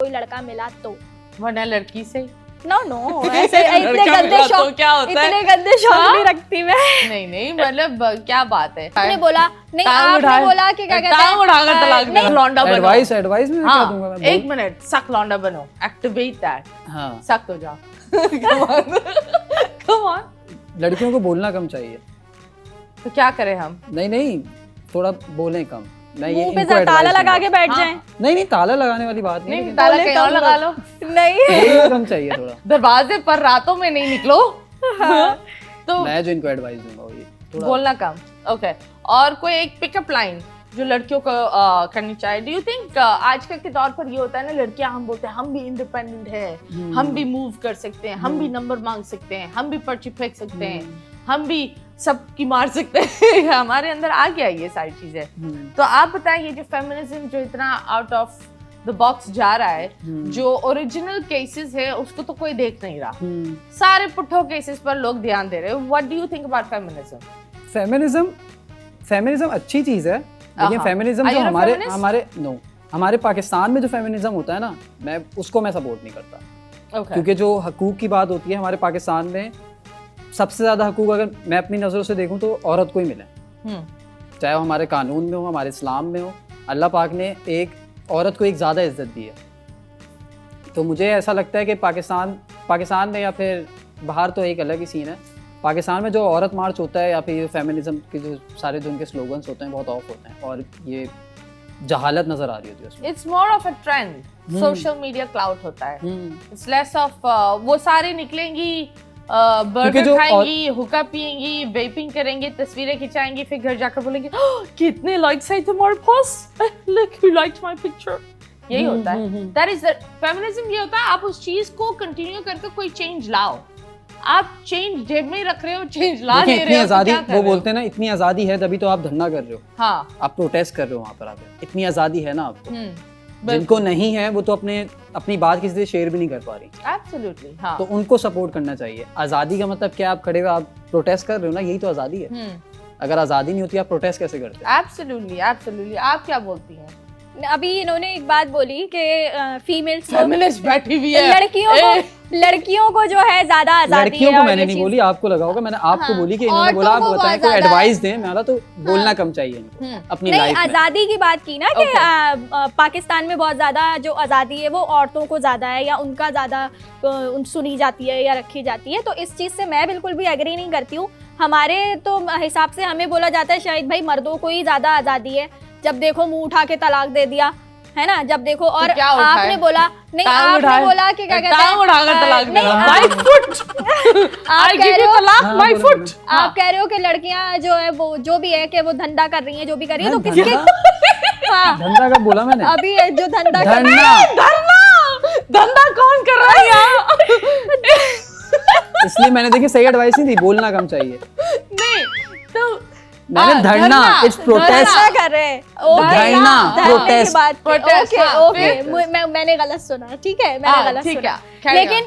कोई लड़का मिला तो, वरना लड़की से नो ऐसे इतने गंदे शौक, क्या होता है? इतने गंदे शौक नहीं रखती मैं। नहीं मतलब क्या बात है? आपने बोला नहीं, आपने बोला कि क्या कहते हैं, टांग उठाकर तलाक दे, लौंडा बनो। एडवाइस में क्या दूंगा मैं? एक मिनट, सक लौंडा बनो, एक्टिवेट दैट। हाँ, सक हो जाओ। Come on. लड़कियों को बोलना कम चाहिए। तो क्या करें हम? नहीं थोड़ा बोलें कम। मैं ये मुंह पे इनको ताला advice लगा के दूंगा। बैठ जाएं। नहीं ताला लगाने वाली बात नहीं नहीं, ताला कहीं और लगा लो। नहीं बोलना कम चाहिए थोड़ा। दरवाजे पर रातों में नहीं निकलो। तो मैं जो इनको एडवाइस दूंगा वो ये थोड़ा बोलना कम। ओके, और कोई एक पिकअप लाइन जो लड़कियों को करनी चाहिए? डू यू थिंक आजकल के दौर पर ये होता है ना, लड़कियां हम बोलते हैं हम भी इंडिपेंडेंट है, हम भी मूव कर सकते हैं, हम भी नंबर मांग सकते हैं, हम भी पर्ची फेंक सकते हैं, हम भी सबकी मार सकते हैं। हमारे अंदर आ गया ये सारी चीजें। तो आप बताएं, ये जो फेमिनिज्म जो इतना आउट ऑफ द बॉक्स जा रहा है, जो ओरिजिनल केसेस है उसको तो कोई देख नहीं रहा, सारे पुट्ठो केसेस पर लोग ध्यान दे रहे हैं। What do you think about feminism? Feminism अच्छी चीज है, लेकिन फेमिनिज्म जो हमारे पाकिस्तान में जो फेमिनिज्म होता है ना, मैं उसको सपोर्ट नहीं करता। क्योंकि जो हकूक की बात होती है हमारे पाकिस्तान में, सबसे ज्यादा हकूक अगर मैं अपनी नजरों से देखूं तो औरत को ही मिले, चाहे वो हमारे कानून में हो, हमारे इस्लाम में हो। अल्लाह पाक ने एक औरत को एक ज़्यादा इज्जत दी है। तो मुझे ऐसा लगता है कि पाकिस्तान में या फिर बाहर तो एक अलग ही सीन है, पाकिस्तान में जो औरत मार्च होता है या फिर फेमिनिज्म के जो सारे जो उनके स्लोगन्स होते हैं बहुत ऑफ होते हैं, और ये जहालत नजर आ रही होती है उसमें। It's more of a trend, social media cloud होता है। इट्स लेस ऑफ वो सारे निकलेंगी, बर्गर खाएंगी, हुक्का पिएंगी, वेपिंग करेंगी, तस्वीरें खिंचाएंगी, फिर घर जाकर बोलेंगी कितने लाइक्स आए तुम्हारे पास, look who liked my picture. यही होता है, दैट इज फेमिनिज्म। ये होता है आप उस चीज को कंटिन्यू करके कोई चेंज लाओ। आप चेंज जेब में ही रख रहे हो, चेंज ला नहीं रहे हो। आजादी, वो बोलते हैं ना, इतनी आजादी है तभी तो आप धरना कर रहे हो। हाँ, आप प्रोटेस्ट कर रहे हो वहाँ पर आकर, इतनी आजादी है ना आपको। जिनको नहीं है वो तो अपनी बात किसी से शेयर भी नहीं कर पा रही। एब्सोल्युटली, हाँ। तो उनको सपोर्ट करना चाहिए। आजादी का मतलब क्या? आप खड़े हो, आप प्रोटेस्ट कर रहे हो ना, यही तो आजादी है। अगर आजादी नहीं होती आप प्रोटेस्ट कैसे करते? एब्सोल्युटली। आप क्या बोलती हैं? अभी इन्होंने एक बात बोली कि फीमेल्स फेमिनिस्ट बैठी हुई है, लड़कियों को जो है ज्यादा आजादी लड़कियों है। को मैंने नहीं बोली, आपको लगा होगा। मैंने आपको बोली कि इन्होंने बोला आप बताएं, कोई एडवाइस दें। मैं तो बोलना कम चाहिए इनको अपनी लाइफ में। आजादी की बात की ना कि पाकिस्तान में बहुत ज्यादा जो आजादी है वो औरतों को ज्यादा है, या उनका ज्यादा सुनी जाती है या रखी जाती है। तो इस चीज से मैं बिल्कुल भी एग्री नहीं करती हूँ। हमारे तो हिसाब से हमें बोला जाता है शायद भाई मर्दों को ही ज्यादा आजादी है, जब देखो मुंह उठा के तलाक दे दिया है ना, जब देखो। और तो आपने बोला नहीं, आपने बोला कि क्या कहते हैं, टांग उठाकर तलाक देना, my foot, I give you तलाक, माय फुट। आप कह रहे हो कि लड़कियां जो है वो जो भी है कि वो धंधा कर रही हैं, जो भी कर रही है, तो किसके धंधा कब बोला मैंने? अभी जो धंधा कौन कर रहा है यहाँ? इसलिए मैंने देखिए सही एडवाइस नहीं दी, बोलना कम चाहिए। नहीं तो मैंने धरना, इट्स प्रोटेस्ट कर रहे हैं, धरना, प्रोटेस्ट। ओके, मैंने गलत सुना, ठीक है, मैंने गलत सुना। लेकिन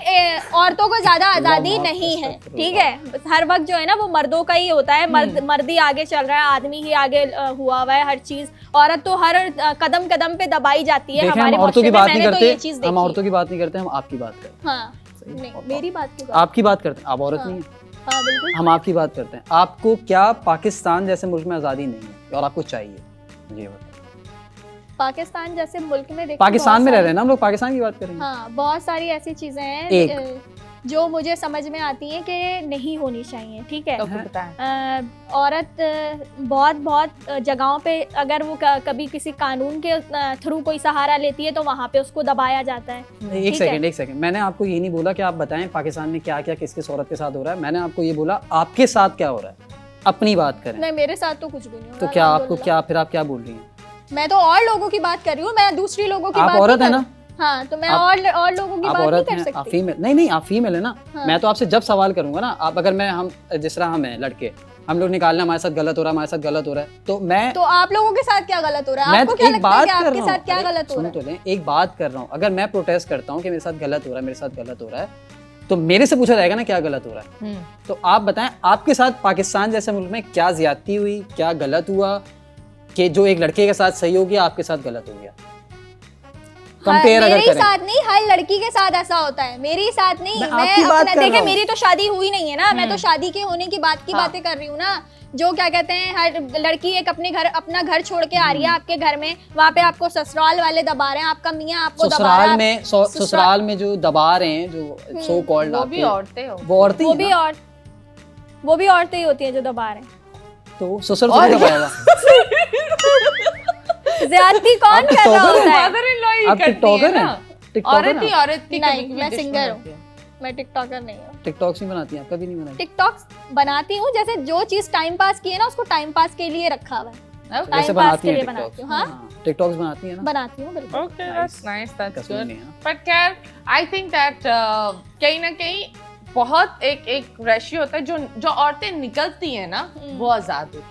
औरतों को ज्यादा आजादी नहीं है, ठीक है। हर वक्त जो है ना वो मर्दों का ही होता है, मर्द ही आगे चल रहा है, आदमी ही आगे हुआ हुआ है हर चीज। औरत तो हर कदम कदम पे दबाई जाती है। हमारे औरतों की बात नहीं तो ये चीज करते, हम औरतों की बात नहीं करते, हम आपकी बात करते हैं। हाँ, मेरी बात की बात, आपकी बात करते हैं। आप औरत नहीं है, हाँ बिल्कुल, हम आपकी बात करते हैं। आपको क्या पाकिस्तान जैसे मुल्क में आजादी नहीं है और आपको चाहिए? जी बताओ। पाकिस्तान जैसे मुल्क में देखो, पाकिस्तान में रह रहे हैं ना हम लोग, पाकिस्तान की बात करेंगे। हाँ, बहुत सारी ऐसी चीजें हैं जो मुझे समझ में आती है कि नहीं होनी चाहिए, ठीक है। औरत बहुत जगहों पे अगर वो कभी किसी कानून के थ्रू कोई सहारा लेती है तो वहाँ पे उसको दबाया जाता है। एक सेकंड, मैंने आपको ये नहीं बोला कि आप बताएं पाकिस्तान में क्या क्या किस औरत के साथ हो रहा है। मैंने आपको ये बोला आपके साथ क्या हो रहा है, अपनी बात करें। नहीं, मेरे साथ तो कुछ भी नहीं हो रहा। तो क्या आपको क्या, फिर आप क्या बोल रही हैं? मैं तो और लोगों की बात कर रही हूँ, मैं दूसरी लोगों की बात। आप औरत है ना? हाँ, तो मैं और लोगों की बात नहीं कर सकती। आप फीमेल नहीं, आप फीमेल है ना। हाँ। मैं तो आपसे जब सवाल करूंगा ना, आप अगर हम जिस तरह हम हैं लड़के, हम लोग निकालना हमारे साथ गलत हो रहा है, हमारे साथ गलत हो रहा है, तो मैं तो आप लोगों के साथ क्या गलत हो रहा है? आपको क्या लगता है कि आपके साथ क्या गलत हो रहा है? सुन तो लें, एक बात कर रहा हूँ। अगर मैं प्रोटेस्ट करता हूँ कि मेरे साथ गलत हो रहा है, मेरे साथ गलत हो रहा है, तो मेरे से पूछा जाएगा ना क्या गलत हो रहा है। तो आप बताएं आपके साथ पाकिस्तान जैसे मुल्क में क्या ज्यादती हुई, क्या गलत हुआ कि जो एक लड़के के साथ सही हो गया आपके साथ गलत हो गया? कंपेयर अगर मेरे करें। साथ नहीं, हर लड़की के साथ ऐसा होता है, मेरे साथ नहीं। मैं मैं आपकी बात अपना कर रहा देखे, हूँ। मेरी तो शादी हुई नहीं है ना, मैं तो शादी के होने की बात की बातें कर रही हूँ ना। जो क्या कहते हैं, हर लड़की एक अपना घर छोड़ के आ रही है आपके घर में, वहाँ पे आपको ससुराल वाले दबा रहे हैं, आपका मियाँ आपको दबा रहा है। ससुराल में जो दबा रहे हैं, जो सो कॉल्ड, वो भी औरतें हो, वो औरतें ही हैं ना। वो भी औरतें ही होती हैं जो दबा रहे हैं। तो ससुर थोड़ी दबाएगा। ज्यादती कौन कर रहा होता है? मदर-इन-लॉ ही आप करती है टिकटॉकर ना। हैं? औरत ही औरत की नहीं, कभी-कभी मैं दुश्मन सिंगर होती है। मैं टिकटॉकर नहीं हूँ। टिकटॉक्स नहीं बनाती हैं? आप कभी नहीं बनाई? टिकटॉक बनाती हूँ, जैसे जो चीज टाइम पास की है ना, उसको टाइम पास के लिए रखा हुआ है। Okay. वैसे टाइम पास बनाती के हैं लिए टिकटॉक्स? बनाती हूँ। हाँ, टिकटॉक्स बनाती हैं ना? बनाती हूँ बिल्कुल। Okay, that's nice, that's कसूर good. नहीं है ना? But खैर, I think that कहीं ना कहीं बहुत एक रेशियो होता है जो औरतें निकलती हैं ना, वो आजाद होती हैं।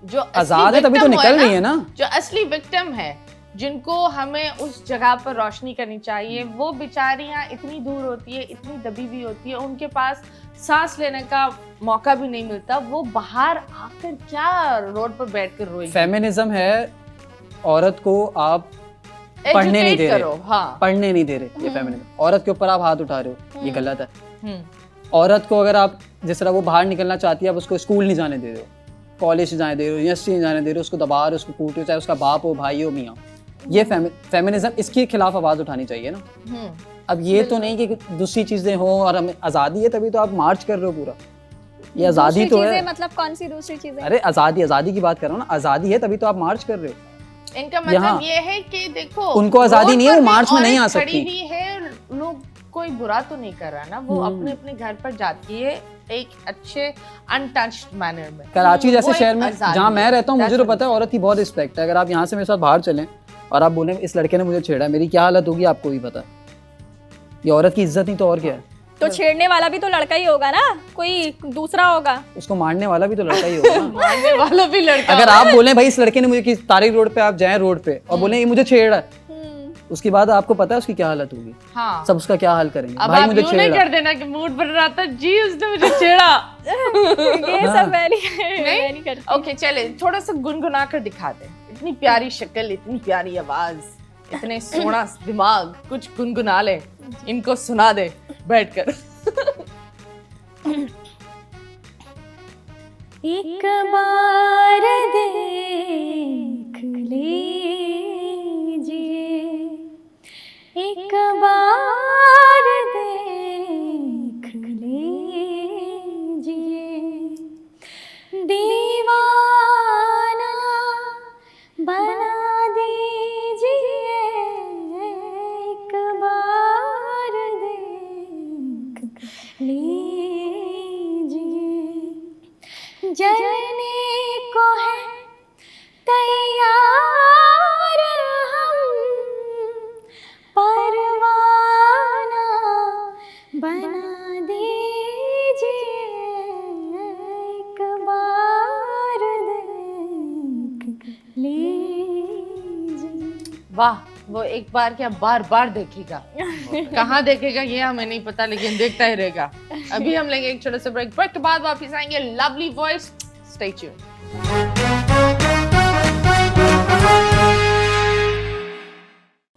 जो आजाद है तभी तो निकल रही है ना। जो असली विक्टिम है, जिनको हमें उस जगह पर रोशनी करनी चाहिए, वो बेचारियां इतनी दूर होती है, इतनी दबी हुई होती है, उनके पास सांस लेने का मौका भी नहीं मिलता। वो बाहर आकर क्या रोड पर बैठकर रोएगी। फेमिनिज्म है, औरत को आप पढ़ने नहीं दे रहे, हाँ। पढ़ने नहीं दे रहे, ये फेमिनिज्म। औरत के ऊपर आप हाथ उठा रहे हो, ये गलत है। हम्म। औरत को अगर आप, जिस तरह वो बाहर निकलना चाहती है, आप उसको स्कूल नहीं जाने दे रहे हो, कॉलेज नहीं जाने दे रहे हो, यूनिवर्सिटी नहीं जाने दे रहे हो, उसको दबा रहे हो, उसको कूट रहे हो, चाहे उसका बाप हो, भाई हो, मियाँ। ये फेमिनिज्म, इसके खिलाफ आवाज उठानी चाहिए ना। अब ये तो नहीं कि दूसरी चीजें हो और हमें आजादी है तभी तो आप मार्च कर रहे हो पूरा। ये आजादी तो है। मतलब कौन सी दूसरी चीजें? अरे आजादी की बात कर रहा हूँ ना, आजादी है तभी तो आप मार्च कर रहे हो। इनका मतलब ये है कि देखो, उनको आजादी नहीं है, वो मार्च में नहीं आ खड़ी सकती। हुई है, लोग कोई बुरा तो नहीं कर रहा ना, वो अपने अपने घर पर जाती है एक अच्छे अनटच्ड मैनर में। कराची जैसे वो शहर में आजादी जहाँ मैं रहता हूँ, मुझे तो That's पता है औरत की बहुत रिस्पेक्ट है। अगर आप यहाँ से मेरे साथ बाहर चलें और आप बोले इस लड़के ने मुझे छेड़ा, मेरी क्या हालत होगी आपको भी पता है। ये औरत की इज्जत नहीं तो और क्या है। तो छेड़ने वाला भी तो लड़का ही होगा ना, कोई दूसरा होगा। उसको मारने वाला भी तो लड़का ही होगा ना। मारने वाला भी लड़का। अगर आप बोले भाई इस लड़के ने मुझे कि तारिक रोड पे आप जाएं रोड पे और बोले ये मुझे छेड़ा है, उसके बाद आपको पता है उसकी क्या हालत होगी। हाँ। सब उसका क्या हाल करेंगे। अब भाई आप मुझे यूं नहीं छेड़ा। कर देना कि मूड बन रहा था, जी उसने मुझे छेड़ा। ये सब मैं नहीं करती। ओके चले, थोड़ा सा गुनगुना कर दिखा दे। इतनी प्यारी शक्ल, इतनी प्यारी आवाज, इतने सोना दिमाग, कुछ गुनगुना ले, इनको सुना दे बैठकर। एक बार देख लीजिए, एक बार देख लीजिए, दीवाना बना दीजिए, एक बार देख लीजिए, जलने को है तैयार हम, परवाना बना दीजिए, एक बार देख लीजिए। वाह, वो एक बार क्या बार बार देखेगा। कहाँ देखेगा ये हमें नहीं पता, लेकिन देखता ही रहेगा। अभी हम लेंगे एक छोटा सा ब्रेक के बाद वापस आएंगे। Lovely voice, stay tuned.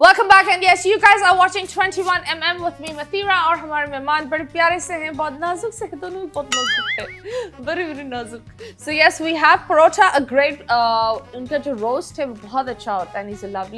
Welcome back and yes, you guys are watching 21mm with me Mathira और हमारे मेहमान बड़े प्यारे से हैं, बहुत नाजुक से हैं, दोनों बहुत नाजुक हैं, बड़े नाजुक। So yes, we have Parota, a great उनका जो रोस्ट है वो बहुत अच्छा होता है, and he's a lovely